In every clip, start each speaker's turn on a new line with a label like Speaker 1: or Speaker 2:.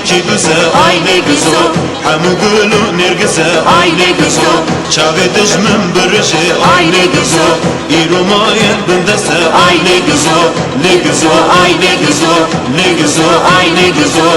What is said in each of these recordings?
Speaker 1: چی دوسه
Speaker 2: آی نگیزو
Speaker 1: همو گلو نرگسه
Speaker 2: آی نگیزو
Speaker 1: چاوه دجمن برشه
Speaker 2: آی نگیزو
Speaker 1: ایرو مایه بندسه
Speaker 2: آی نگیزو
Speaker 1: نگیزو
Speaker 2: آی نگیزو
Speaker 1: نگیزو
Speaker 2: آی نگیزو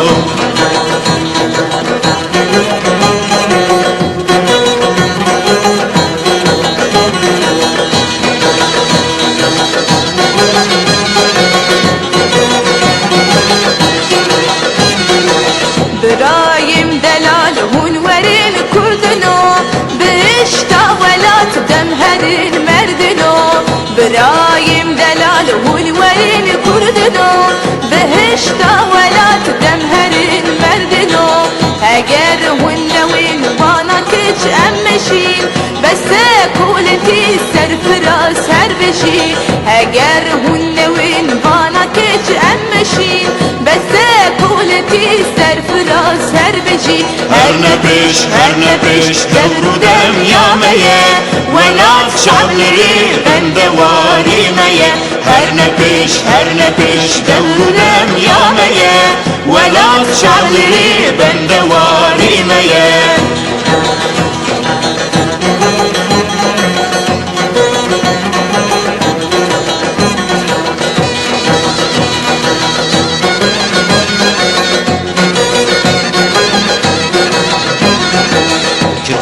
Speaker 2: برايم دلال هنورين كردنو بشتا ولات دمهرين مردنو برايم دلال هنورين كردنو بهشتا ولات دمهرين مردنو اگر هنوين وانا كج امشين بس كولتي سرفراس هر بشين اگر هنوين وانا كج امشين بس كولتي سرفراز هر بجي
Speaker 1: هر نبش دورو دم ياميه ولات شعبلري بندواري ميه هر نبش دورو دم ياميه ولات شعبلري بندواري ميه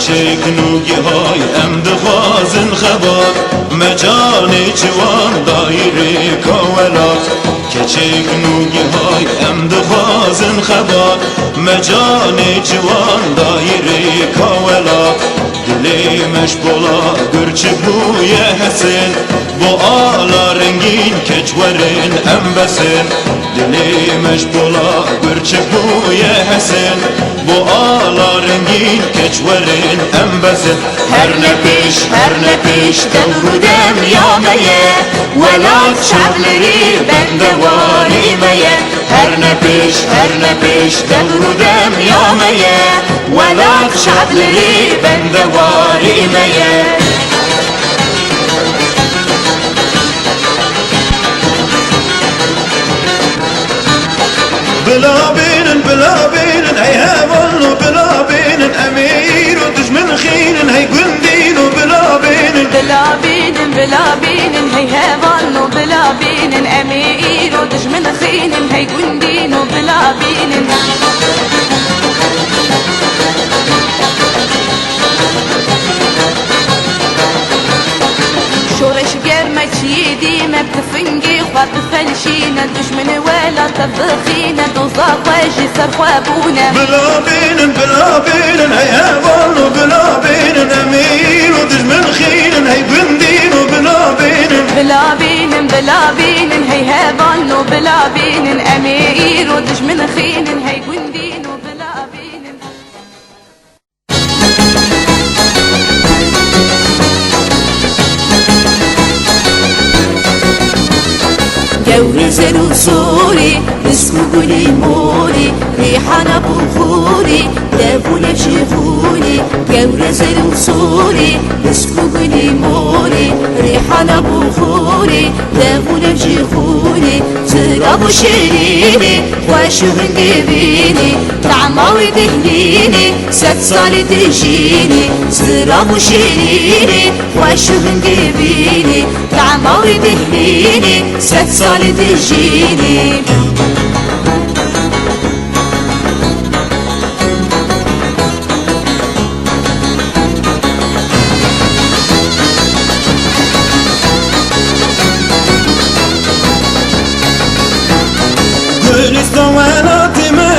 Speaker 1: کچک نوگی های ام دخوازن خبر مجانی جوان دایره کولات کچک نوگی های ام دخوازن خبر مجانی جوان دایره کولات دلی مشبولا گرچه بوی حسن bu ağla rengin keçverin embesin dili meşbula gürçek buye hesin bu ağla rengin keçverin embesin her nepiş devrudem yameye velat şavleri bende var imeye her nepiş devrudem yameye velat şavleri bende var imeye بلا بينن هي هبل بلا بينن امير ودجمن خين هي قندين بلا بينن
Speaker 2: هي هبل بلا بينن امير ودجمن خين هي قندين بلا بينن شورش قرمت يديمة بتفنقي خبط فلشينا الدشمن ولا تبخينا دوزاق واجي سرخوابونا
Speaker 1: بلا بينن هي هبل بلا بينن امير ودجمن خين هي قندين بلا
Speaker 2: بينن هي هبل بلا بينن امير ودجمن خين هي قندين بلا بينن
Speaker 3: جورزن وصوري اسمه قولي موري ريحانة بخوري دافونا شيخوني جورزن وصوري اسمه قولي موري ريحانة بخوري دافونا شيخوني زرابو شيريني واشهن جبيني طعماوي دهنيني 6 سالي تجيني زرابو شيريني واشهن جبيني طعماوي دهنيني 6 سالي تجيني
Speaker 1: Gülistan velatime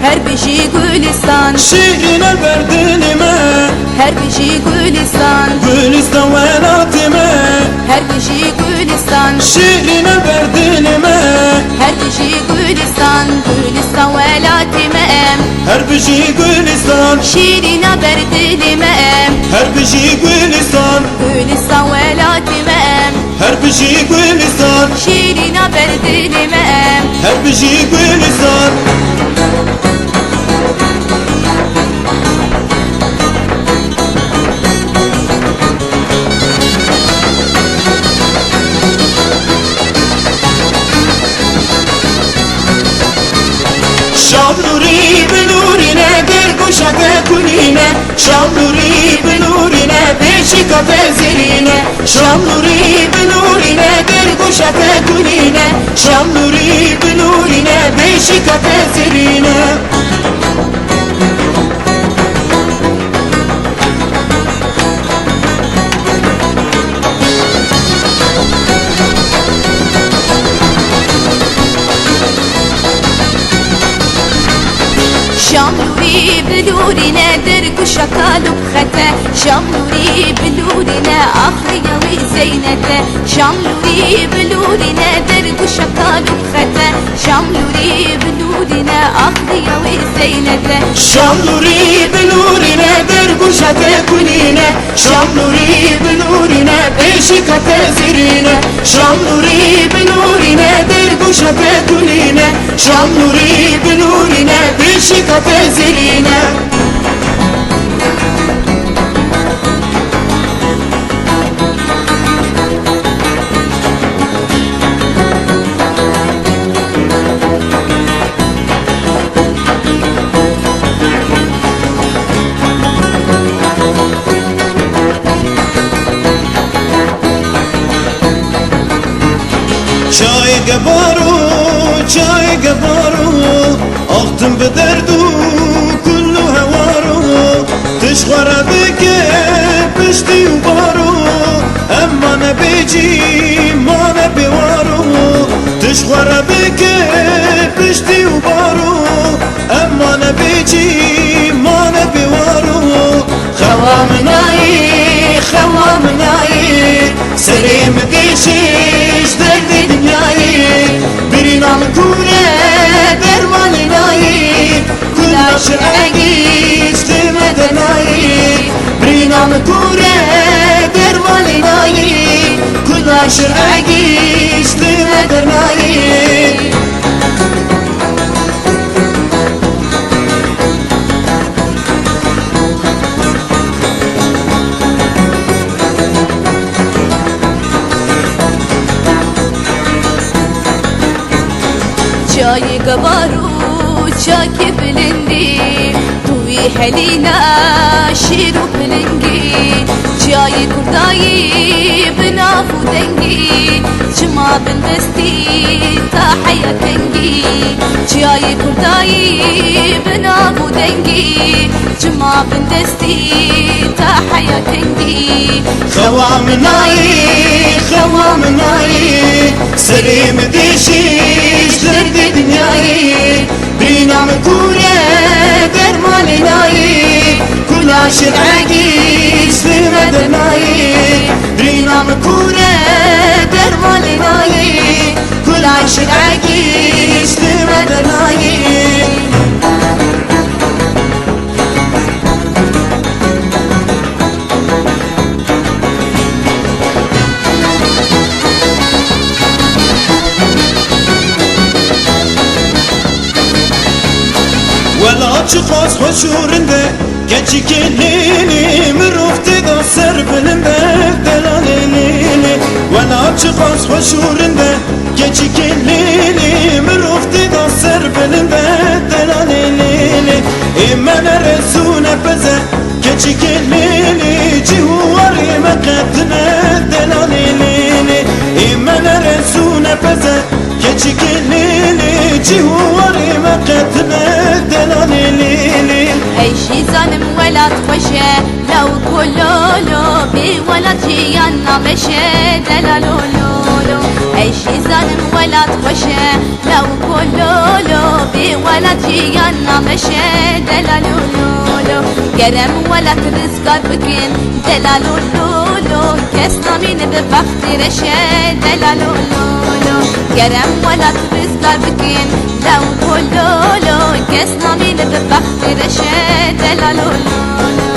Speaker 2: her bişi Gülistan
Speaker 1: şiirine verdinime
Speaker 2: her bişi Gülistan
Speaker 1: Gülistan velatime
Speaker 2: her bişi Gülistan
Speaker 1: şiirine verdinime
Speaker 2: her bişi Gülistan velatimem
Speaker 1: her bir şey Gülistan
Speaker 2: şiirine berdilimem
Speaker 1: her bir şey Gülistan
Speaker 2: velatimem
Speaker 1: her bir şey Gülistan
Speaker 2: şiirine berdilimem
Speaker 1: her bir şey Gülistan شاب نوری شام نوری بنورینه بیشی کافه زیرینه شام نوری بنورینه در گوشت گلینه شام نوری بنورینه بیشی کافه زیرینه
Speaker 2: شام نوری بلورینه درگو شکالو بخته شام نوری بلورینه آخریا وی زینته شام نوری بلورینه درگو شکالو بخته شام نوری بلورینه آخریا وی زینته
Speaker 1: شام نوری بنورینه در گوشت گلینه شام نوری بنورینه بیشی کافه زیرینه شام نوری بنورینه در گوشت گلینه شام نوری بنورینه بیشی کافه زیرینه چای گبارو چای گبارو آختم به دردو کلو هوارو تشخوره بکه پشتی و بارو اما نبیجی ما نبیوارو تشخوره بکه پشتی و بارو اما نبیجی ما نبیوارو خوام نایی خوام نایی سریم دیشیش درد دنیایی برینام کوره درمانی نایی کلاش اگیش دمدنایی برینام کوره درمانی نایی کلاش اگیش دمدنایی
Speaker 2: چای گبارو چاکی بلندی توی حلینا شیرو بلنگی چای کردایی بنافو دنگی چما بندستی تا حیاتنگی چای کردایی بنافو دنگی چما بندستی تا حیاتنگی
Speaker 1: خوام نایی خوام نایی سریم دیشیش درد دنیایی برینام کوره درمانی نایی کلاش عگیش بمدنایی برینام کوره درمانی نایی کلاش عگیش بمدنایی ولا چخواست خوشورنده گچی که لیلی مرفتی دا سر بلنده دلالی لیلی ولا چخواست خوشورنده گچی که لیلی مرفتی دا سر بلنده دلالی لیلی ای من رسونه بزه گچی که لیلی جواری مقدمه دلالی لیلی ای من رسونه بزه گچی که لیلی جواری مقدمه دلالی لیلی
Speaker 2: عيشي ظالم ولا تخشى لو كلولو بي ولا جيانا مشى دلالولولو عيشي ظالم ولا تخشى لو كلولو بي ولا جيانا مشى دلالولولو قرم ولا ترزقار بكين دلالولولو كسنا من ببخت رشى دلالولولو قرم ولا ترزقار بكين لو كلولو كسنا من ببخت رشى دلالولولو